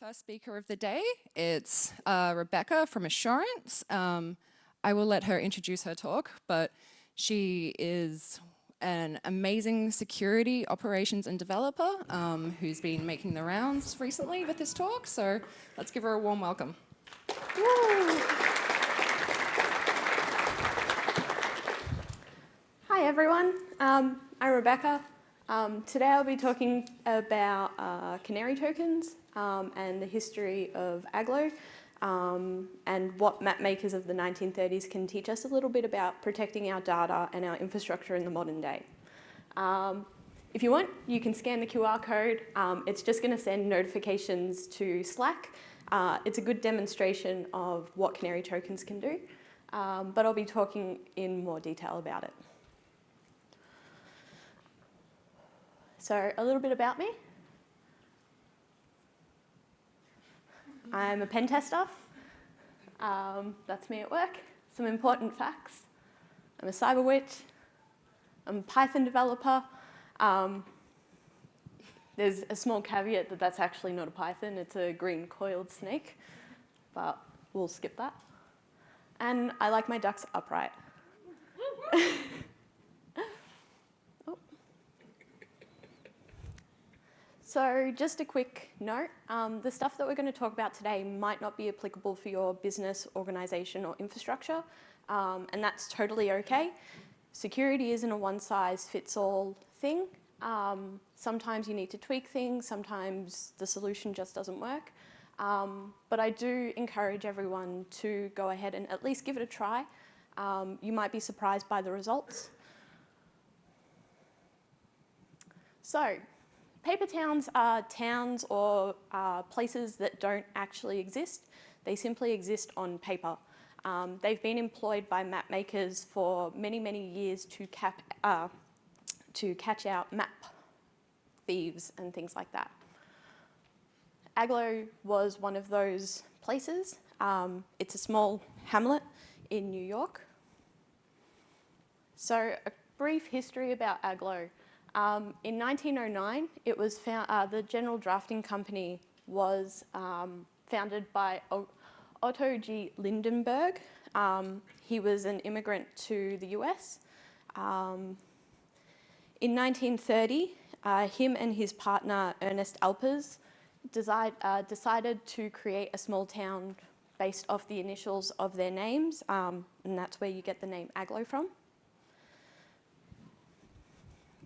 First speaker of the day, it's Rebecca from Assurance. I will let her introduce her talk, but she is an amazing security operations and developer who's been making the rounds recently with this talk, so let's give her a warm welcome. Hi everyone, I'm Rebecca. Today I'll be talking about canary tokens and the history of Agloe and what map makers of the 1930s can teach us a little bit about protecting our data and our infrastructure in the modern day. If you want, you can scan the QR code. It's just going to send notifications to Slack. It's a good demonstration of what canary tokens can do, but I'll be talking in more detail about it. So a little bit about me. I'm a pen tester. That's me at work. Some important facts. I'm a cyber witch. I'm a Python developer. There's a small caveat that that's actually not a Python. It's a green coiled snake, but we'll skip that. And I like my ducks upright. So just a quick note, the stuff that we're going to talk about today might not be applicable for your business, organisation or infrastructure, and that's totally okay. Security isn't a one-size-fits-all thing. Sometimes you need to tweak things, sometimes the solution just doesn't work. But I do encourage everyone to go ahead and at least give it a try. You might be surprised by the results. So, paper towns are towns or places that don't actually exist. They simply exist on paper. They've been employed by map makers for many, many years to catch out map thieves and things like that. Agloe was one of those places. It's a small hamlet in New York. So a brief history about Agloe. In 1909, it was the General Drafting Company was founded by Otto G. Lindenberg. He was an immigrant to the US. In 1930, him and his partner, Ernest Alpers, decided to create a small town based off the initials of their names, and that's where you get the name Agloe from.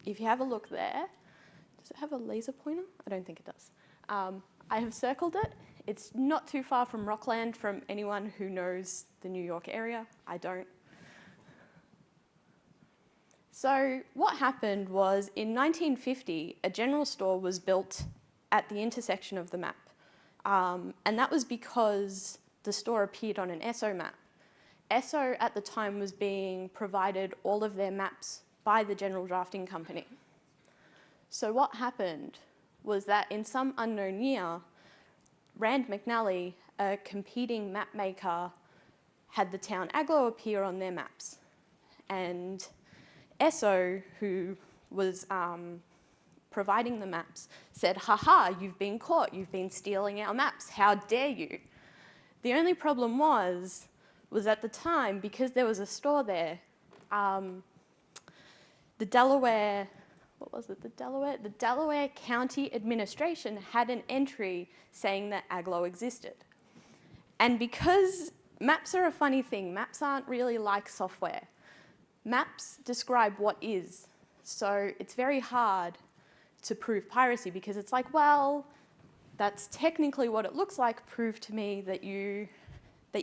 If you have a look there, does it have a laser pointer? I don't think it does. I have circled it. It's not too far from Rockland from anyone who knows the New York area. I don't. So what happened was in 1950, a general store was built at the intersection of the map. And that was because the store appeared on an ESO map. ESO at the time was being provided all of their maps by the General Drafting Company. So what happened was that in some unknown year, Rand McNally, a competing map maker, had the town Agloe appear on their maps. And ESO, who was providing the maps, said, "Ha-ha, you've been caught, you've been stealing our maps, how dare you?" The only problem was at the time, because there was a store there, the Delaware County Administration had an entry saying that Agloe existed. And because maps are a funny thing, maps aren't really like software. Maps describe what is. So it's very hard to prove piracy because it's like, well, that's technically what it looks like. Prove to me that you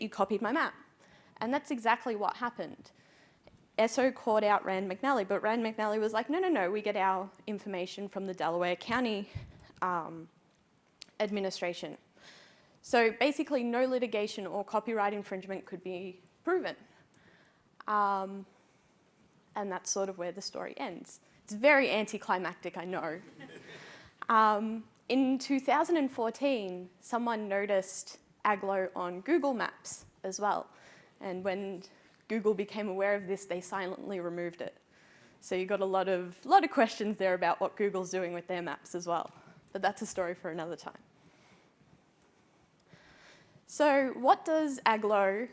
copied my map. And that's exactly what happened. ESO called out Rand McNally, but Rand McNally was like, no, we get our information from the Delaware County Administration. So basically no litigation or copyright infringement could be proven. And that's sort of where the story ends. It's very anticlimactic, I know. In 2014, someone noticed Agloe on Google Maps as well. And when Google became aware of this, they silently removed it. So you got a lot of questions there about what Google's doing with their maps as well. But that's a story for another time. So what does Agloe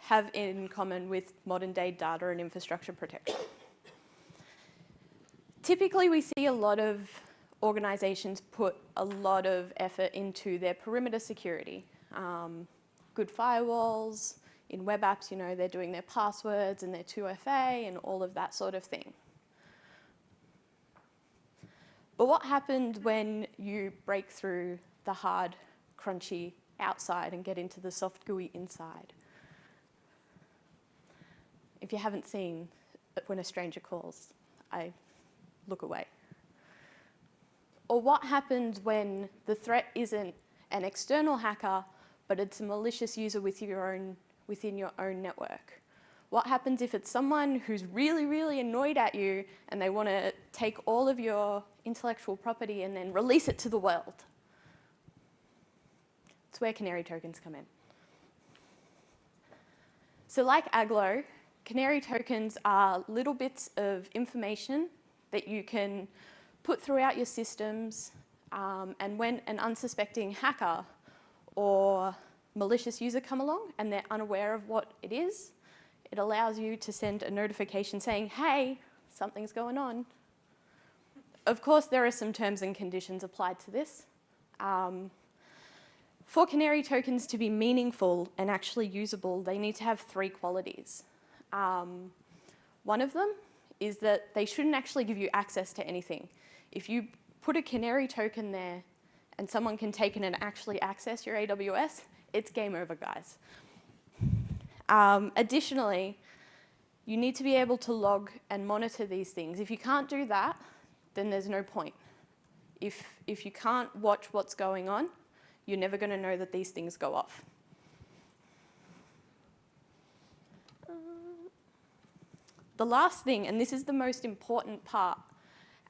have in common with modern day data and infrastructure protection? Typically, we see a lot of organizations put a lot of effort into their perimeter security. Good firewalls, in web apps, you know, they're doing their passwords and their 2FA and all of that sort of thing. But what happened when you break through the hard, crunchy outside and get into the soft, gooey inside? If you haven't seen When a Stranger Calls, I look away. Or what happens when the threat isn't an external hacker, but it's a malicious user within your own network? What happens if it's someone who's really, really annoyed at you and they want to take all of your intellectual property and then release it to the world? It's where canary tokens come in. So like Agloe, canary tokens are little bits of information that you can put throughout your systems, and when an unsuspecting hacker or malicious user come along and they're unaware of what it is, it allows you to send a notification saying, hey, something's going on. Of course, there are some terms and conditions applied to this. For canary tokens to be meaningful and actually usable, they need to have 3 qualities. One of them is that they shouldn't actually give you access to anything. If you put a canary token there and someone can take it and actually access your AWS, it's game over, guys. Additionally, you need to be able to log and monitor these things. If you can't do that, then there's no point. If you can't watch what's going on, you're never going to know that these things go off. The last thing, and this is the most important part,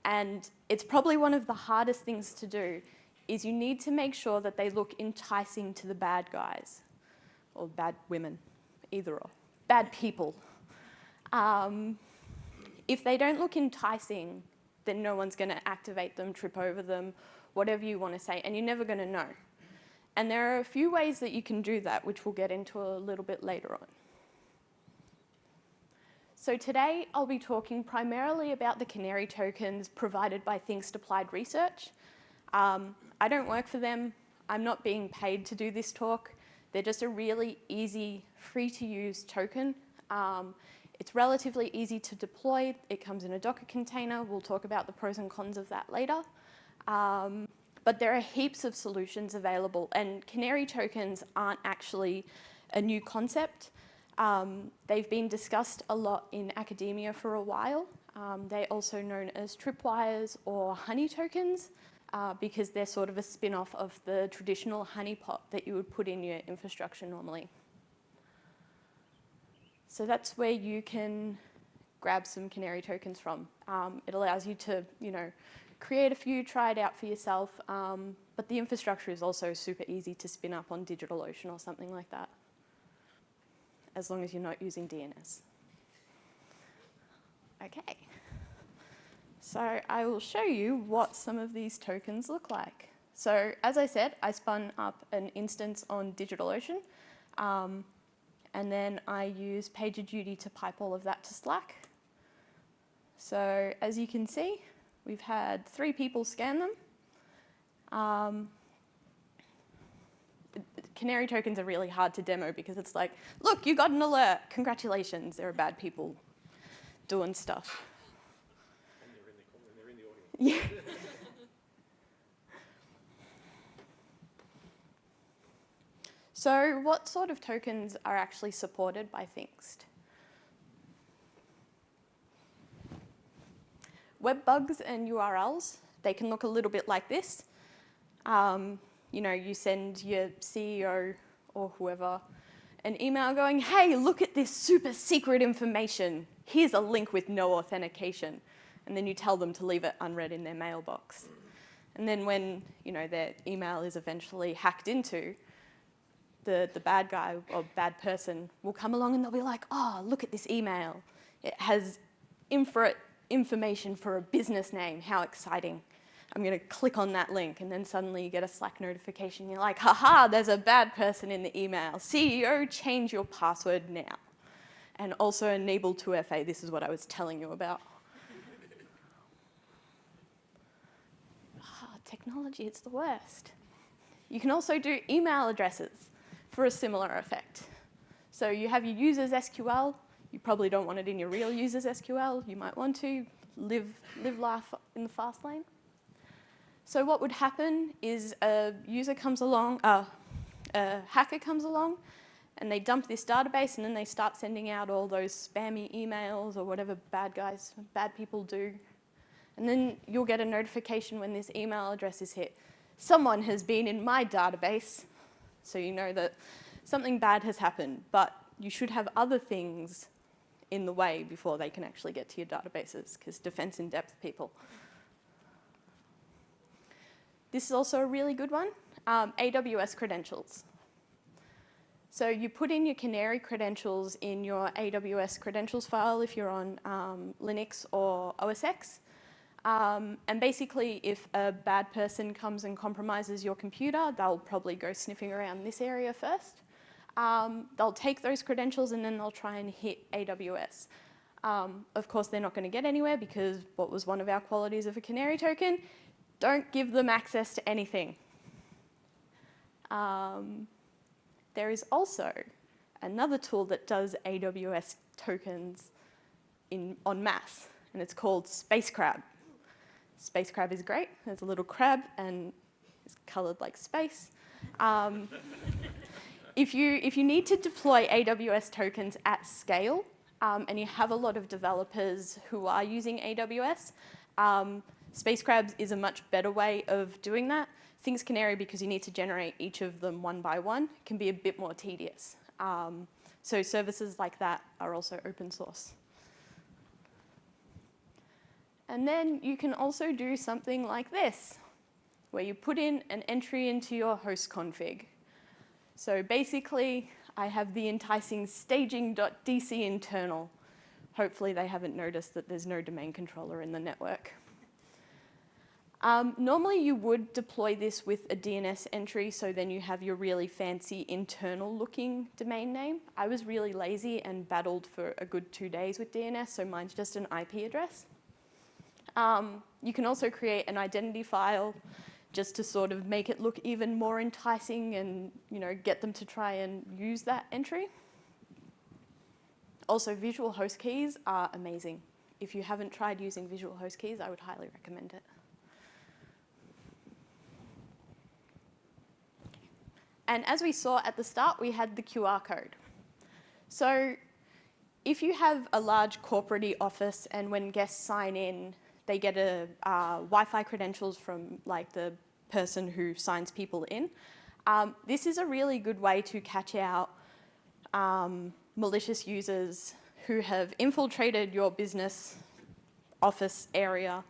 and it's probably one of the hardest things to do, is you need to make sure that they look enticing to the bad guys, or bad women, either or, bad people. If they don't look enticing, then no one's going to activate them, trip over them, whatever you want to say, and you're never going to know. And there are a few ways that you can do that, which we'll get into a little bit later on. So today I'll be talking primarily about the canary tokens provided by Thinkst Applied Research. I don't work for them. I'm not being paid to do this talk. They're just a really easy, free-to-use token. It's relatively easy to deploy. It comes in a Docker container. We'll talk about the pros and cons of that later. But there are heaps of solutions available, and canary tokens aren't actually a new concept. They've been discussed a lot in academia for a while. They're also known as tripwires or honey tokens because they're sort of a spin-off of the traditional honeypot that you would put in your infrastructure normally. So that's where you can grab some canary tokens from. It allows you to, create a few, try it out for yourself, but the infrastructure is also super easy to spin up on DigitalOcean or something like that, as long as you're not using DNS. Okay, so I will show you what some of these tokens look like. So as I said, I spun up an instance on DigitalOcean, and then I use PagerDuty to pipe all of that to Slack. So as you can see, we've had 3 people scan them. Canary tokens are really hard to demo because it's like, look, you got an alert, congratulations, there are bad people doing stuff. And they're in the audience. Yeah. So what sort of tokens are actually supported by Thinkst? Web bugs and URLs, they can look a little bit like this. You send your CEO or whoever an email going, hey, look at this super secret information. Here's a link with no authentication. And then you tell them to leave it unread in their mailbox. And then when their email is eventually hacked into, the bad guy or bad person will come along and they'll be like, oh, look at this email. It has information for a business name. How exciting. I'm going to click on that link, and then suddenly you get a Slack notification. You're like, haha, there's a bad person in the email. CEO, change your password now. And also enable 2FA. This is what I was telling you about. Technology, it's the worst. You can also do email addresses for a similar effect. So you have your users SQL. You probably don't want it in your real users SQL. You might want to live life in the fast lane. So what would happen is a user comes along, a hacker comes along, and they dump this database, and then they start sending out all those spammy emails or whatever bad people do. And then you'll get a notification when this email address is hit. Someone has been in my database, so you know that something bad has happened, but you should have other things in the way before they can actually get to your databases, because defense in depth, people. This is also a really good one, AWS Credentials. So you put in your Canary credentials in your AWS Credentials file if you're on Linux or OS X. And basically, if a bad person comes and compromises your computer, they'll probably go sniffing around this area first. They'll take those credentials and then they'll try and hit AWS. Of course, they're not going to get anywhere because what was one of our qualities of a Canary token? Don't give them access to anything. There is also another tool that does AWS tokens en masse, and it's called SpaceCrab. SpaceCrab is great. There's a little crab and it's coloured like space. If you need to deploy AWS tokens at scale, and you have a lot of developers who are using AWS, SpaceCrab is a much better way of doing that. Things Canary, because you need to generate each of them one by one, can be a bit more tedious. So services like that are also open source. And then you can also do something like this, where you put in an entry into your host config. So basically, I have the enticing staging.dc internal. Hopefully they haven't noticed that there's no domain controller in the network. Normally you would deploy this with a DNS entry, so then you have your really fancy internal looking domain name. I was really lazy and battled for a good 2 days with DNS, so mine's just an IP address. You can also create an identity file just to sort of make it look even more enticing and, you know, get them to try and use that entry. Also, visual host keys are amazing. If you haven't tried using visual host keys, I would highly recommend it. And as we saw at the start, we had the QR code. So if you have a large corporate office and when guests sign in, they get a Wi-Fi credentials from like the person who signs people in. This is a really good way to catch out malicious users who have infiltrated your business office area,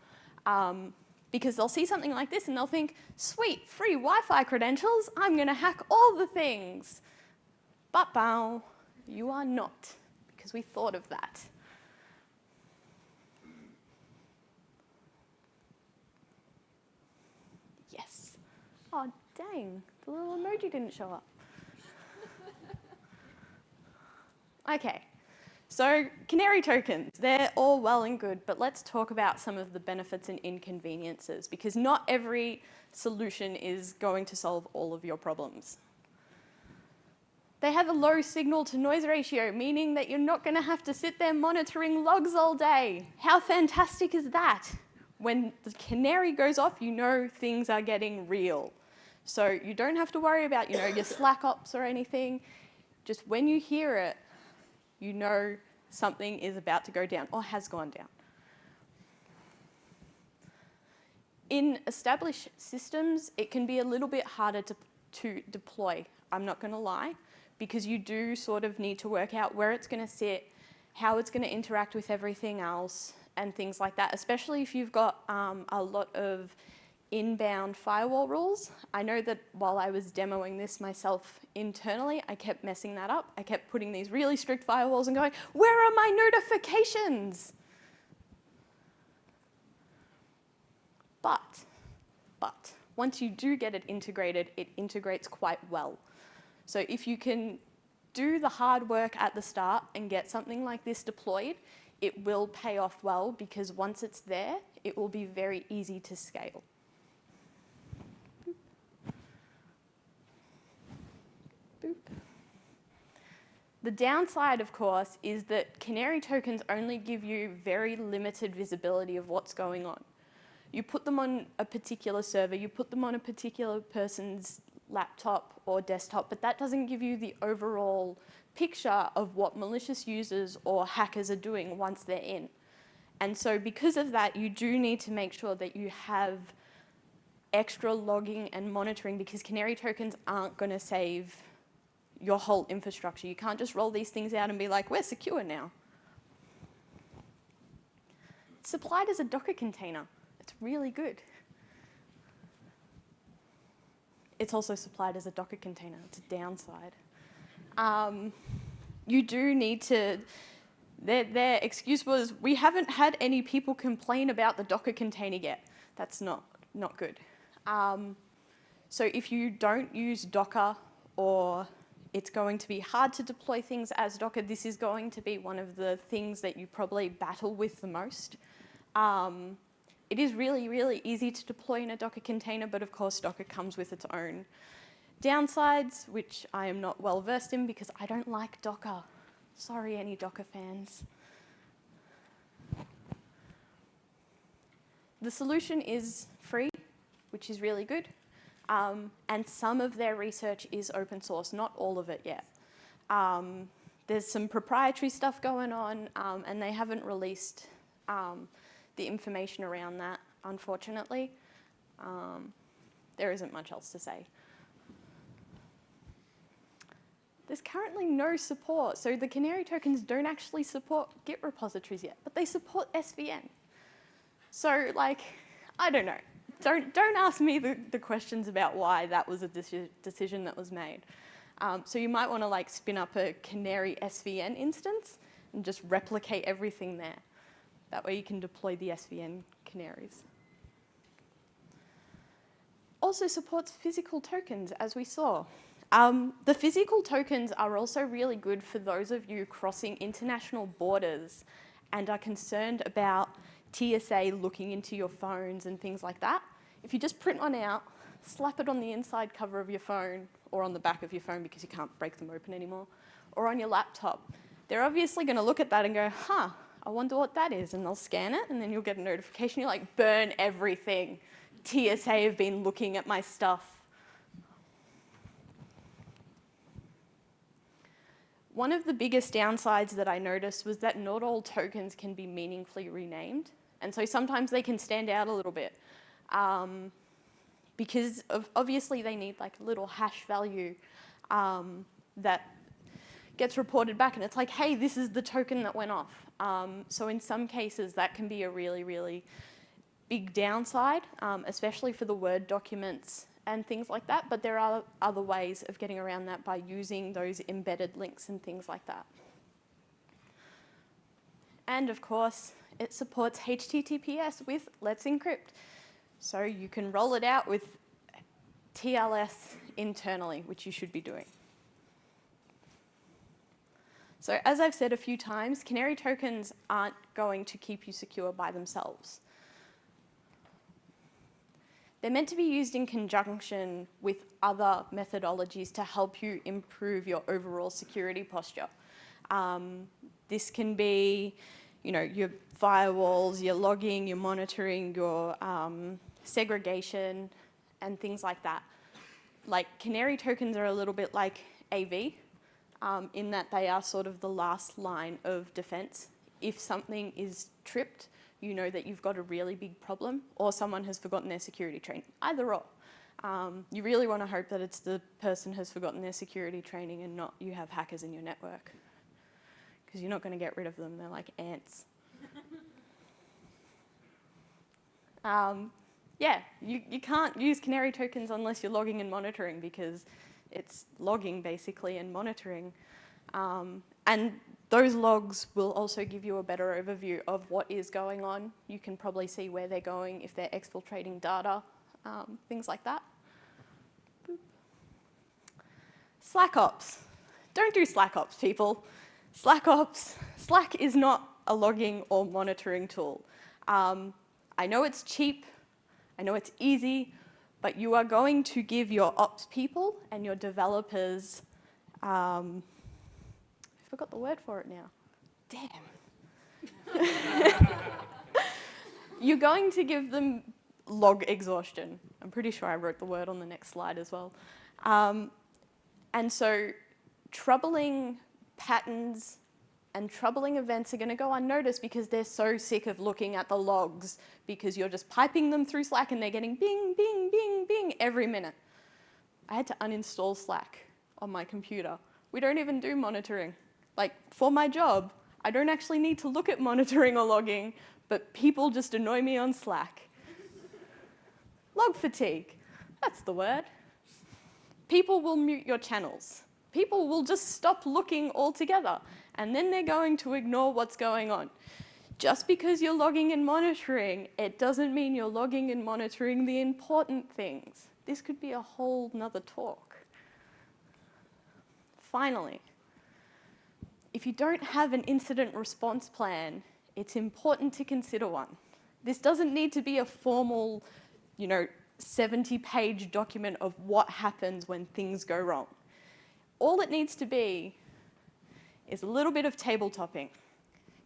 because they'll see something like this and they'll think, sweet, free Wi-Fi credentials, I'm going to hack all the things. But bow, you are not, because we thought of that. Yes. Oh, dang, the little emoji didn't show up. Okay, so Canary tokens, they're all well and good, but let's talk about some of the benefits and inconveniences, because not every solution is going to solve all of your problems. They have a low signal to noise ratio, meaning that you're not going to have to sit there monitoring logs all day. How fantastic is that? When the canary goes off, you know things are getting real. So you don't have to worry about, you know, your Slack ops or anything. Just when you hear it, you know something is about to go down or has gone down. In established systems, it can be a little bit harder to deploy, I'm not going to lie, because you do sort of need to work out where it's going to sit, how it's going to interact with everything else, and things like that, especially if you've got a lot of inbound firewall rules. I know that while I was demoing this myself internally, I kept messing that up. I kept putting these really strict firewalls and going, where are my notifications? But but once you do get it integrates quite well. So if you can do the hard work at the start and get something like this deployed, it will pay off well, because once it's there, it will be very easy to scale. Boop. The downside, of course, is that canary tokens only give you very limited visibility of what's going on. You put them on a particular server, you put them on a particular person's laptop or desktop, but that doesn't give you the overall picture of what malicious users or hackers are doing once they're in. And so because of that, you do need to make sure that you have extra logging and monitoring, because canary tokens aren't going to save your whole infrastructure. You can't just roll these things out and be like, we're secure now. It's supplied as a Docker container. It's really good. It's also supplied as a Docker container. It's a downside. You do need to, their excuse was, we haven't had any people complain about the Docker container yet. That's not good. So if you don't use Docker, or it's going to be hard to deploy things as Docker, this is going to be one of the things that you probably battle with the most. It is really, really easy to deploy in a Docker container, but of course Docker comes with its own downsides, which I am not well versed in because I don't like Docker. Sorry, any Docker fans. The solution is free, which is really good. And some of their research is open source, not all of it yet. There's some proprietary stuff going on, and they haven't released the information around that, unfortunately. There isn't much else to say. There's currently no support, so the canary tokens don't actually support Git repositories yet, but they support SVN. So, like, I don't know. Don't ask me the questions about why that was a decision that was made. So you might want to like spin up a canary SVN instance and just replicate everything there. That way you can deploy the SVN canaries. Also supports physical tokens, as we saw. The physical tokens are also really good for those of you crossing international borders and are concerned about TSA looking into your phones and things like that. If you just print one out, slap it on the inside cover of your phone, or on the back of your phone because you can't break them open anymore, or on your laptop, they're obviously going to look at that and go, huh, I wonder what that is, and they'll scan it, and then you'll get a notification. You're like, burn everything. TSA have been looking at my stuff. One of the biggest downsides that I noticed was that not all tokens can be meaningfully renamed, and so sometimes they can stand out a little bit. Because obviously they need like a little hash value that gets reported back, and it's like, hey, this is the token that went off. So in some cases that can be a really, really big downside, especially for the Word documents and things like that, but there are other ways of getting around that by using those embedded links and things like that. And of course, it supports HTTPS with Let's Encrypt. So you can roll it out with TLS internally, which you should be doing. So as I've said a few times, canary tokens aren't going to keep you secure by themselves. They're meant to be used in conjunction with other methodologies to help you improve your overall security posture. This can be, you know, your firewalls, your logging, your monitoring, your segregation, and things like that. Like, canary tokens are a little bit like AV, in that they are sort of the last line of defense. If something is tripped, you know that you've got a really big problem, or someone has forgotten their security training, either or. You really want to hope that it's the person has forgotten their security training and not you have hackers in your network, because you're not going to get rid of them. They're like ants. Yeah, you can't use canary tokens unless you're logging and monitoring, because it's logging basically and monitoring. And those logs will also give you a better overview of what is going on. You can probably see where they're going if they're exfiltrating data. things like that. Boop. Slack ops. Don't do Slack ops, people. Slack is not a logging or monitoring tool. I know it's cheap, I know it's easy, but you are going to give your ops people and your developers, I forgot the word for it now. Damn. You're going to give them log exhaustion. I'm pretty sure I wrote the word on the next slide as well. And so troubling patterns and troubling events are going to go unnoticed because they're so sick of looking at the logs because you're just piping them through Slack and they're getting bing, bing, bing, bing every minute. I had to uninstall Slack on my computer. We don't even do monitoring. Like, for my job, I don't actually need to look at monitoring or logging, but people just annoy me on Slack. Log fatigue, that's the word. People will mute your channels. People will just stop looking altogether, and then they're going to ignore what's going on. Just because you're logging and monitoring, it doesn't mean you're logging and monitoring the important things. This could be a whole nother talk. Finally, if you don't have an incident response plan, it's important to consider one. This doesn't need to be a formal, 70-page document of what happens when things go wrong. All it needs to be is a little bit of tabletopping.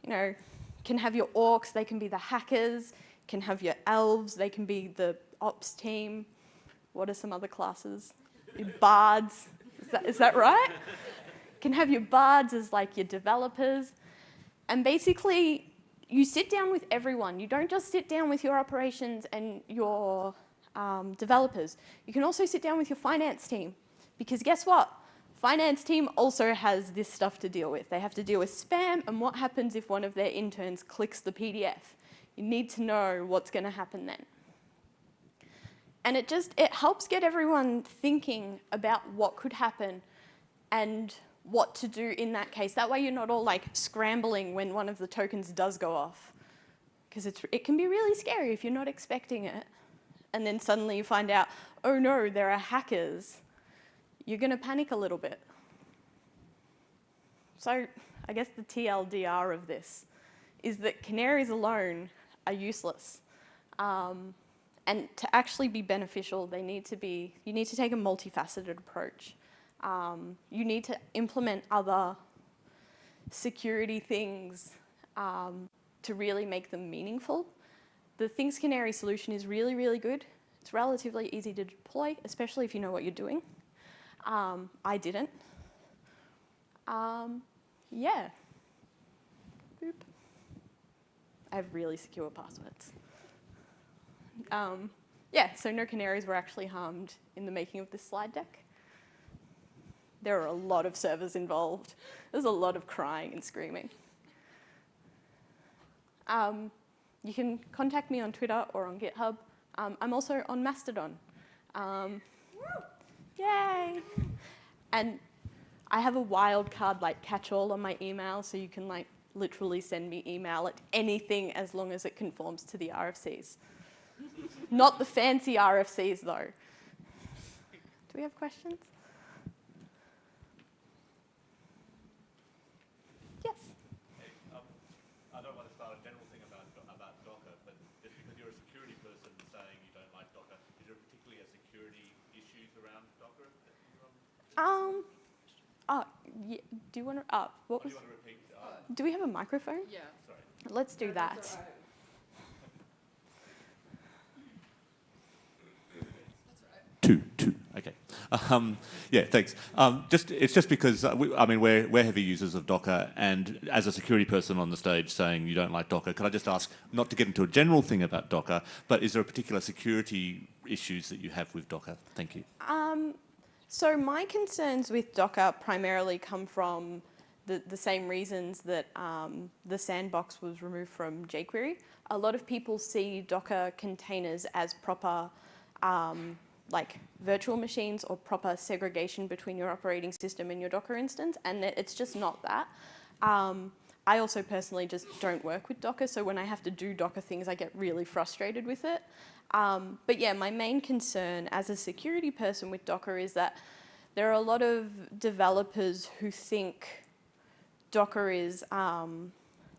Can have your orcs, they can be the hackers, can have your elves, they can be the ops team. What are some other classes? Your bards, is that right? Can have your bards as like your developers. And basically, you sit down with everyone. You don't just sit down with your operations and your developers. You can also sit down with your finance team. Because guess what? Finance team also has this stuff to deal with. They have to deal with spam and what happens if one of their interns clicks the PDF. You need to know what's going to happen then. And it helps get everyone thinking about what could happen and what to do in that case. That way you're not all like scrambling when one of the tokens does go off. Because it can be really scary if you're not expecting it. And then suddenly you find out, oh no, there are hackers. You're going to panic a little bit. So I guess the TLDR of this is that canaries alone are useless. And to actually be beneficial, you need to take a multifaceted approach. You need to implement other security things to really make them meaningful. The Things Canary solution is really, really good. It's relatively easy to deploy, especially if you know what you're doing. I didn't. Yeah. Boop. I have really secure passwords. Yeah, so no canaries were actually harmed in the making of this slide deck. There are a lot of servers involved. There's a lot of crying and screaming. You can contact me on Twitter or on GitHub. I'm also on Mastodon. Yay! And I have a wildcard like catch-all on my email, so you can like literally send me email at anything as long as it conforms to the RFCs. Not the fancy RFCs though. Do we have questions? Yes. Hey, I don't want to start a general thing about Docker, but just because you're a security person saying you don't like Docker, is there particularly a security issues around Docker? Yeah, do you want to? What was? Do you want to repeat? Do we have a microphone? Yeah. Sorry. Let's do that. That's all right. Two. Okay. Yeah, thanks. It's just because we're heavy users of Docker, and as a security person on the stage saying you don't like Docker, can I just ask, not to get into a general thing about Docker, but is there a particular security issues that you have with Docker? Thank you. So my concerns with Docker primarily come from the same reasons that the sandbox was removed from jQuery. A lot of people see Docker containers as proper like virtual machines or proper segregation between your operating system and your Docker instance, and it's just not that. I also personally just don't work with Docker, so when I have to do Docker things, I get really frustrated with it. But yeah, my main concern as a security person with Docker is that there are a lot of developers who think Docker is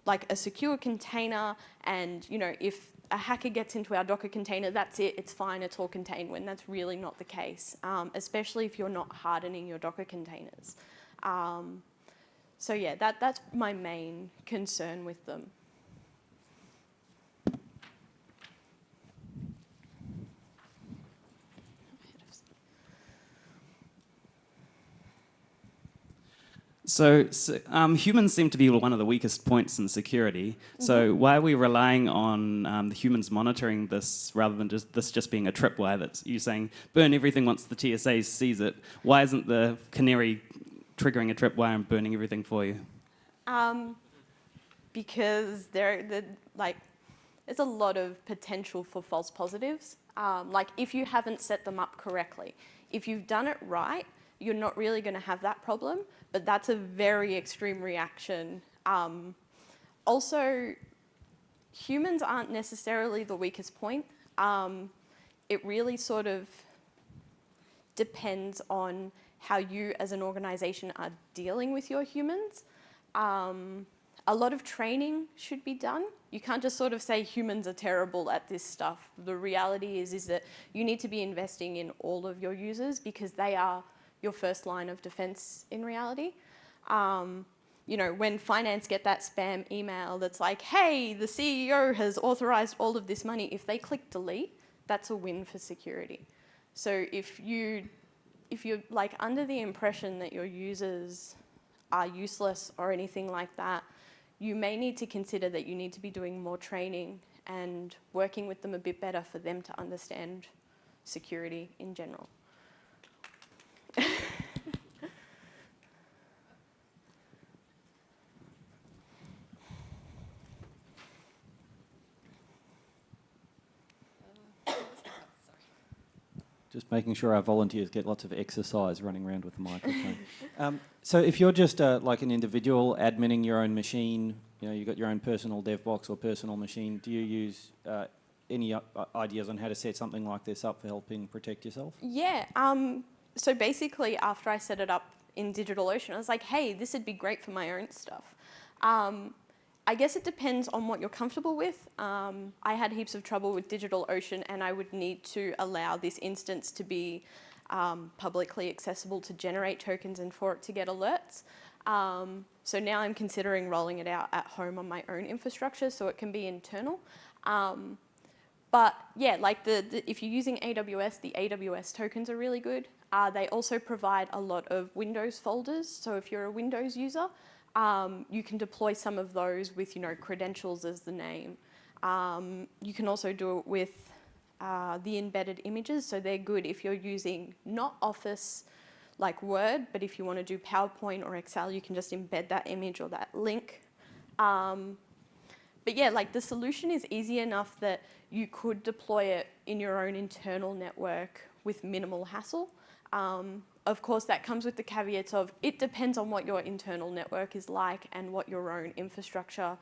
like a secure container, and if a hacker gets into our Docker container, that's it, it's fine, it's all contained, when that's really not the case, especially if you're not hardening your Docker containers. So yeah, that's my main concern with them. So humans seem to be one of the weakest points in security. So why are we relying on the humans monitoring this rather than just being a tripwire that's you saying burn everything once the TSA sees it? Why isn't the canary triggering a tripwire and burning everything for you? Because there's a lot of potential for false positives. Like if you haven't set them up correctly, if you've done it right, you're not really going to have that problem, but that's a very extreme reaction. Also, humans aren't necessarily the weakest point. It really sort of depends on how you as an organization are dealing with your humans. A lot of training should be done. You can't just sort of say humans are terrible at this stuff. The reality is that you need to be investing in all of your users because they are your first line of defense in reality. When finance get that spam email that's like, hey, the CEO has authorized all of this money, if they click delete, that's a win for security. So if you're like under the impression that your users are useless or anything like that, you may need to consider that you need to be doing more training and working with them a bit better for them to understand security in general. Just making sure our volunteers get lots of exercise running around with the microphone. So if you're just like an individual adminning your own machine, you've got your own personal dev box or personal machine, do you use any ideas on how to set something like this up for helping protect yourself? Yeah, so basically after I set it up in DigitalOcean, I was like, hey, this would be great for my own stuff. I guess it depends on what you're comfortable with. I had heaps of trouble with DigitalOcean and I would need to allow this instance to be publicly accessible to generate tokens and for it to get alerts. So now I'm considering rolling it out at home on my own infrastructure so it can be internal. But yeah, like if you're using AWS, the AWS tokens are really good. They also provide a lot of Windows folders. So if you're a Windows user, you can deploy some of those with, credentials as the name. You can also do it with the embedded images. So they're good if you're using not Office like Word, but if you want to do PowerPoint or Excel, you can just embed that image or that link. But yeah, like the solution is easy enough that you could deploy it in your own internal network with minimal hassle. Of course, that comes with the caveats of it depends on what your internal network is like and what your own infrastructure,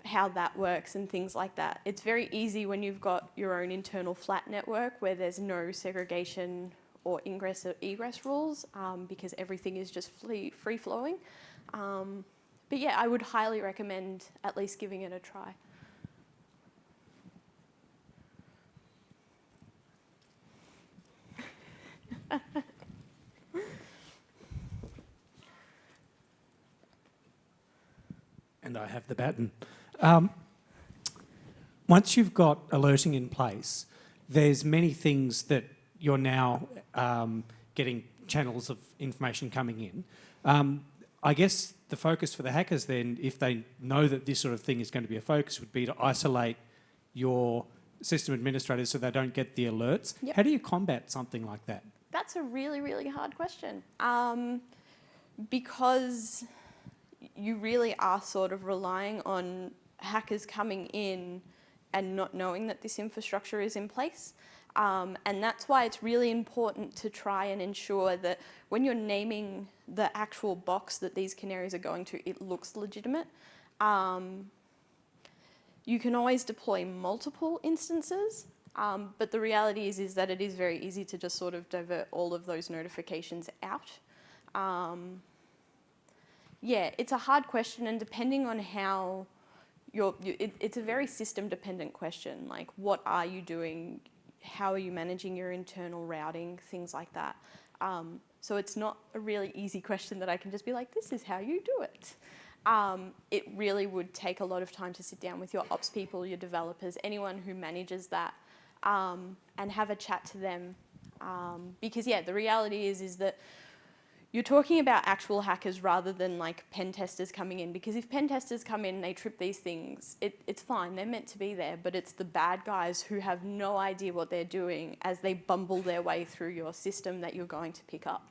how that works and things like that. It's very easy when you've got your own internal flat network where there's no segregation or ingress or egress rules because everything is just free-flowing. But yeah, I would highly recommend at least giving it a try. And I have the baton. Once you've got alerting in place, there's many things that you're now getting channels of information coming in. I guess the focus for the hackers then, if they know that this sort of thing is going to be a focus, would be to isolate your system administrators so they don't get the alerts. Yep. How do you combat something like that? That's a really, really hard question. Because you really are sort of relying on hackers coming in and not knowing that this infrastructure is in place. And that's why it's really important to try and ensure that when you're naming the actual box that these canaries are going to, it looks legitimate. You can always deploy multiple instances. But the reality is that it is very easy to just sort of divert all of those notifications out. Yeah, it's a hard question, and depending on how it's a very system-dependent question. Like, what are you doing? How are you managing your internal routing? Things like that. So it's not a really easy question that I can just be like, this is how you do it. It really would take a lot of time to sit down with your ops people, your developers, anyone who manages that, and have a chat to them. Because yeah, the reality is that you're talking about actual hackers rather than like pen testers coming in, because if pen testers come in and they trip these things, it's fine, they're meant to be there, but it's the bad guys who have no idea what they're doing as they bumble their way through your system that you're going to pick up.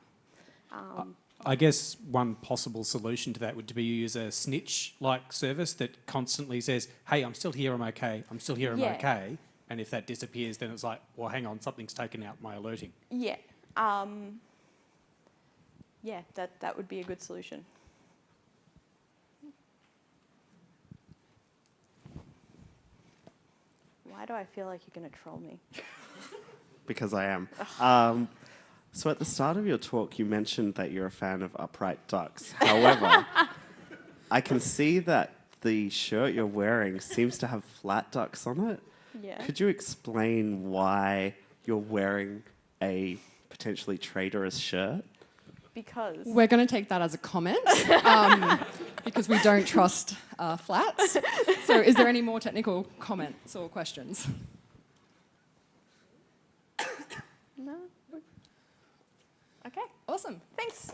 I guess one possible solution to that would be use a snitch-like service that constantly says, hey, I'm still here, I'm okay, I'm still here, I'm okay. And if that disappears, then it's like, well, hang on, something's taken out my alerting. Yeah. Yeah, that would be a good solution. Why do I feel like you're going to troll me? Because I am. So at the start of your talk, you mentioned that you're a fan of upright ducks. However, I can see that the shirt you're wearing seems to have flat ducks on it. Yeah. Could you explain why you're wearing a potentially traitorous shirt? Because We're going to take that as a comment because we don't trust flats. So is there any more technical comments or questions? no. Okay. Awesome. Thanks.